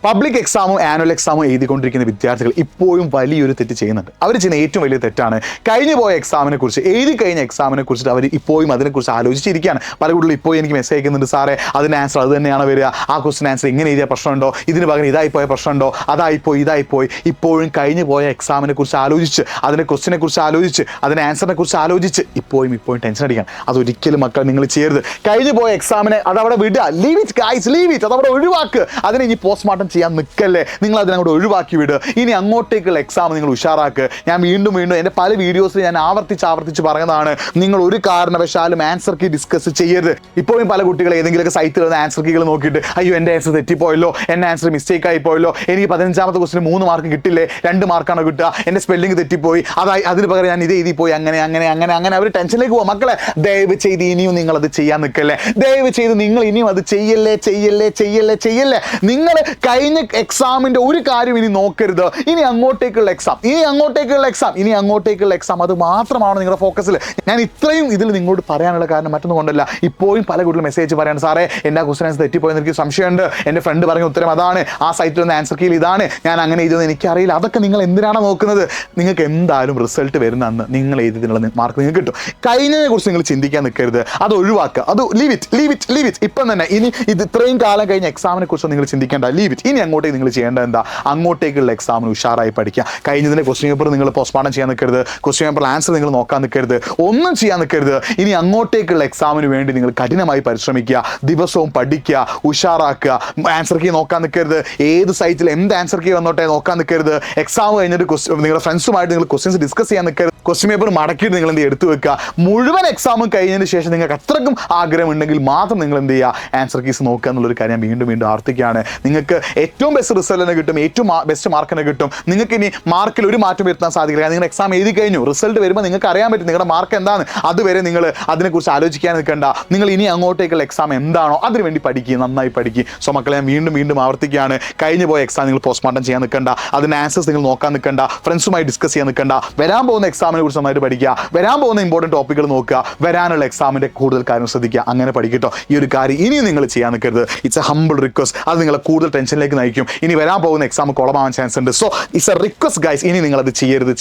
Public എക്സാമും annual എക്സാമും എഴുതിക്കൊണ്ടിരിക്കുന്ന വിദ്യാർത്ഥികൾ ഇപ്പോഴും വലിയൊരു തെറ്റ് ചെയ്യുന്നുണ്ട്. അവർ ചെയ്യുന്ന ഏറ്റവും വലിയ തെറ്റാണ് കഴിഞ്ഞു പോയ എക്സാമിനെ കുറിച്ച്, എഴുതി കഴിഞ്ഞ എക്സാമിനെ കുറിച്ചിട്ട് അവർ ഇപ്പോഴും അതിനെക്കുറിച്ച് ആലോചിച്ചിരിക്കുകയാണ്. പല കുട്ടികളും ഇപ്പോൾ എനിക്ക് മെസ്സേജ് അയക്കുന്നുണ്ട്, സാറേ അതിൻ്റെ ആൻസർ അത് തന്നെയാണ് വരിക, ആ ക്വസ്റ്റ്യൻ ആൻസർ ഇങ്ങനെ എഴുതിയ പ്രശ്നമുണ്ടോ, ഇതിന് പകരം ഇതായിപ്പോയ പ്രശ്നമുണ്ടോ, ഇതായിപ്പോയി. ഇപ്പോഴും കഴിഞ്ഞു പോയ എക്സാമിനെ കുറിച്ച് ആലോചിച്ച്, അതിൻ്റെ ക്വസ്റ്റിനെ കുറിച്ച് ആലോചിച്ച്, അതിൻ്റെ ആൻസറിനെ കുറിച്ച് ആലോചിച്ച് ഇപ്പോഴും ടെൻഷൻ അടിക്കാൻ. അതൊരിക്കലും മക്കൾ നിങ്ങൾ ചെയ്യരുത്. കഴിഞ്ഞു പോയ എക്സാമിനെ അതവിടെ വിടുക, leave it guys, leave it, അതവിടെ ഒഴിവാക്ക്. അതിനെ ഇനി പോസ്റ്റ്മോർട്ടം ചെയ്യാൻ നിൽക്കല്ലേ, നിങ്ങൾ അതിനങ്ങോട്ട് ഒഴിവാക്കി വിടുക. ഇനി അങ്ങോട്ടേക്കുള്ള എക്സാം നിങ്ങൾ ഉഷാറാക്കുക. ഞാൻ വീണ്ടും എൻ്റെ പല വീഡിയോസിൽ ഞാൻ ആവർത്തിച്ച് പറയുന്നതാണ്, നിങ്ങൾ ഒരു കാരണവശാലും ആൻസർ കീ ഡിസ്കസ് ചെയ്യരുത്. ഇപ്പോഴും പല കുട്ടികൾ ഏതെങ്കിലുമൊക്കെ സൈറ്റിൽ നിന്ന് ആൻസർ കീകൾ നോക്കിയിട്ട് അയ്യോ എൻ്റെ ആൻസർ തെറ്റിപ്പോയല്ലോ, എൻ്റെ ആൻസർ മിസ്റ്റേക്ക് ആയി പോയല്ലോ, എനിക്ക് 15ാമത്തെ ക്വസ്റ്റിന് 3 മാർക്ക് കിട്ടില്ലേ, 2 മാർക്കാണ് കിട്ടുക, എൻ്റെ സ്പെല്ലിംഗ് തെറ്റിപ്പോയി, അതിന് പകരം ഞാൻ ഇത് എഴുതിപ്പോയി, അങ്ങനെ അവർ ടെൻഷനിലേക്ക് പോകും. മക്കളെ ദയവ് ചെയ്ത് ഇനിയും നിങ്ങൾ അത് ചെയ്യാൻ നിൽക്കല്ലേ, ദയവ് ചെയ്ത് നിങ്ങൾ ഇനിയും അത് ചെയ്യല്ലേ. നിങ്ങൾ കഴിഞ്ഞ എക്സാമിൻ്റെ ഒരു കാര്യം ഇനി നോക്കരുത്. ഇനി അങ്ങോട്ടേക്കുള്ള എക്സാം അത് മാത്രമാണ് നിങ്ങളുടെ ഫോക്കസിൽ. ഞാൻ ഇത്രയും ഇതിൽ നിങ്ങളോട് പറയാനുള്ള കാരണം മറ്റൊന്നും കൊണ്ടല്ല. ഇപ്പോഴും പല കുട്ടികളും മെസ്സേജ് പറയാണ്, സാറേ എൻ്റെ ക്വസ്റ്റൻ ആൻസർ തെറ്റിപ്പോയെന്ന് എനിക്ക് സംശയമുണ്ട്, എൻ്റെ ഫ്രണ്ട് പറഞ്ഞ ഉത്തരം അതാണ്, ആ സൈറ്റിൽ നിന്ന് ആൻസർ കീൽ ഇതാണ്, ഞാൻ അങ്ങനെ എഴുതുന്നത് എനിക്കറിയില്ല. അതൊക്കെ നിങ്ങൾ എന്തിനാണ് നോക്കുന്നത്? നിങ്ങൾക്ക് എന്തായാലും റിസൾട്ട് വരുന്ന അന്ന് നിങ്ങൾ എഴുതിയതിനുള്ള മാർക്ക് നിങ്ങൾക്ക് കിട്ടും. കഴിഞ്ഞതിനെ കുറിച്ച് നിങ്ങൾ ചിന്തിക്കാൻ നിൽക്കരുത്, അത് ഒഴിവാക്കുക, അത് ലീവ് ഇറ്റ്. ഇപ്പം തന്നെ ഇനി ഇത് ഇത്രയും കാലം കഴിഞ്ഞ എക്സാമിനെ കുറിച്ച് നിങ്ങൾ ചിന്തിക്കേണ്ട, ലീവ് ഇറ്റ്. ഇനി അങ്ങോട്ടേക്ക് നിങ്ങൾ ചെയ്യേണ്ടത് എന്താ? അങ്ങോട്ടേക്കുള്ള എക്സാമിന് ഉഷാറായി പഠിക്കുക. കഴിഞ്ഞതിൻ്റെ ക്വസ്റ്റ്യൻ പേപ്പർ നിങ്ങൾ പോസ്റ്റ്മോർട്ടം ചെയ്യാൻ നിൽക്കരുത്, ക്വസ്റ്റ്യൻ പേപ്പർ ആൻസർ നിങ്ങൾ നോക്കാൻ നിൽക്കരുത്, ഒന്നും ചെയ്യാൻ നിൽക്കരുത്. ഇനി അങ്ങോട്ടേക്കുള്ള എക്സാമിന് വേണ്ടി നിങ്ങൾ കഠിനമായി പരിശ്രമിക്കുക, ദിവസവും പഠിക്കുക, ഉഷാറാക്കുക. ആൻസർ കീ നോക്കാൻ നിൽക്കരുത്, ഏത് സൈറ്റിൽ എന്ത് ആൻസർ കീ വന്നോട്ടെ നോക്കാൻ നിൽക്കരുത്. എക്സാം കഴിഞ്ഞിട്ട് നിങ്ങളുടെ ഫ്രണ്ട്സുമായിട്ട് നിങ്ങൾ ക്വസ്റ്റ്യൻസ് ഡിസ്കസ് ചെയ്യാൻ നിൽക്കരുത്. ക്വസ്റ്റ്യൻ പേപ്പർ മടക്കിയിട്ട് നിങ്ങൾ എന്ത് എടുത്തു വെക്കുക. മുഴുവൻ എക്സാമും കഴിഞ്ഞതിന് ശേഷം നിങ്ങൾക്ക് അത്രക്കും ആഗ്രഹമുണ്ടെങ്കിൽ മാത്രം നിങ്ങൾ എന്ത് ചെയ്യുക, ആൻസർ കീസ് നോക്കുക എന്നുള്ളൊരു കാര്യം ഞാൻ വീണ്ടും ആവർത്തിക്കുകയാണ്. നിങ്ങൾക്ക് ഏറ്റവും ബെസ്റ്റ് റിസൾട്ട് തന്നെ കിട്ടും, ഏറ്റവും ബെസ്റ്റ് മാർക്ക് തന്നെ കിട്ടും. നിങ്ങൾക്ക് ഇനി മാർക്കിൽ ഒരു മാറ്റം വരുത്താൻ സാധിക്കില്ല. നിങ്ങൾ എക്സാം എഴുതി കഴിഞ്ഞു, റിസൾട്ട് വരുമ്പോൾ നിങ്ങൾക്ക് അറിയാൻ പറ്റും നിങ്ങളുടെ മാർക്ക് എന്താണ്. അതുവരെ നിങ്ങൾ അതിനെക്കുറിച്ച് ആലോചിക്കാൻ നിൽക്കേണ്ട. നിങ്ങൾ ഇനി അങ്ങോട്ടേക്കുള്ള എക്സാം എന്താണോ അതിനുവേണ്ടി പഠിക്കുക, നന്നായി പഠിക്കുക. സോ മക്കളെ ഞാൻ വീണ്ടും ആവർത്തിക്കുകയാണ്, കഴിഞ്ഞു പോയ എക്സാം നിങ്ങൾ പോസ്റ്റ്മോർട്ടം ചെയ്യാൻ നിൽക്കേണ്ട, അതിൻ്റെ ആൻസേഴ്സ് നിങ്ങൾ നോക്കാൻ നിൽക്കേണ്ട, ഫ്രണ്ട്സുമായി ഡിസ്കസ് ചെയ്യാൻ നിൽക്കേണ്ട. വരാൻ പോകുന്ന എക്സാമിനെ കുറിച്ച് നന്നായിട്ട് പഠിക്കുക, വരാൻ പോകുന്ന ഇമ്പോർട്ടൻറ്റ് ടോപ്പിക്കുകൾ നോക്കുക, വരാനുള്ള എക്സാമിൻ്റെ കൂടുതൽ കാര്യം ശ്രദ്ധിക്കുക. അങ്ങനെ പഠിക്കട്ടോ. ഈ ഒരു കാര്യം ഇനിയും നിങ്ങൾ ചെയ്യാൻ നിൽക്കരുത്. It's A humble request. അത് നിങ്ങളെ കൂടുതൽ ടെൻഷനിലേക്ക് നയിക്കും. ഇനി വരാൻ പോകുന്ന എക്സാം കുളമാവാൻ ചാൻസ് ഉണ്ട്. So it's A request guys, ഇനി നിങ്ങൾ അത് ചെയ്യരുത്.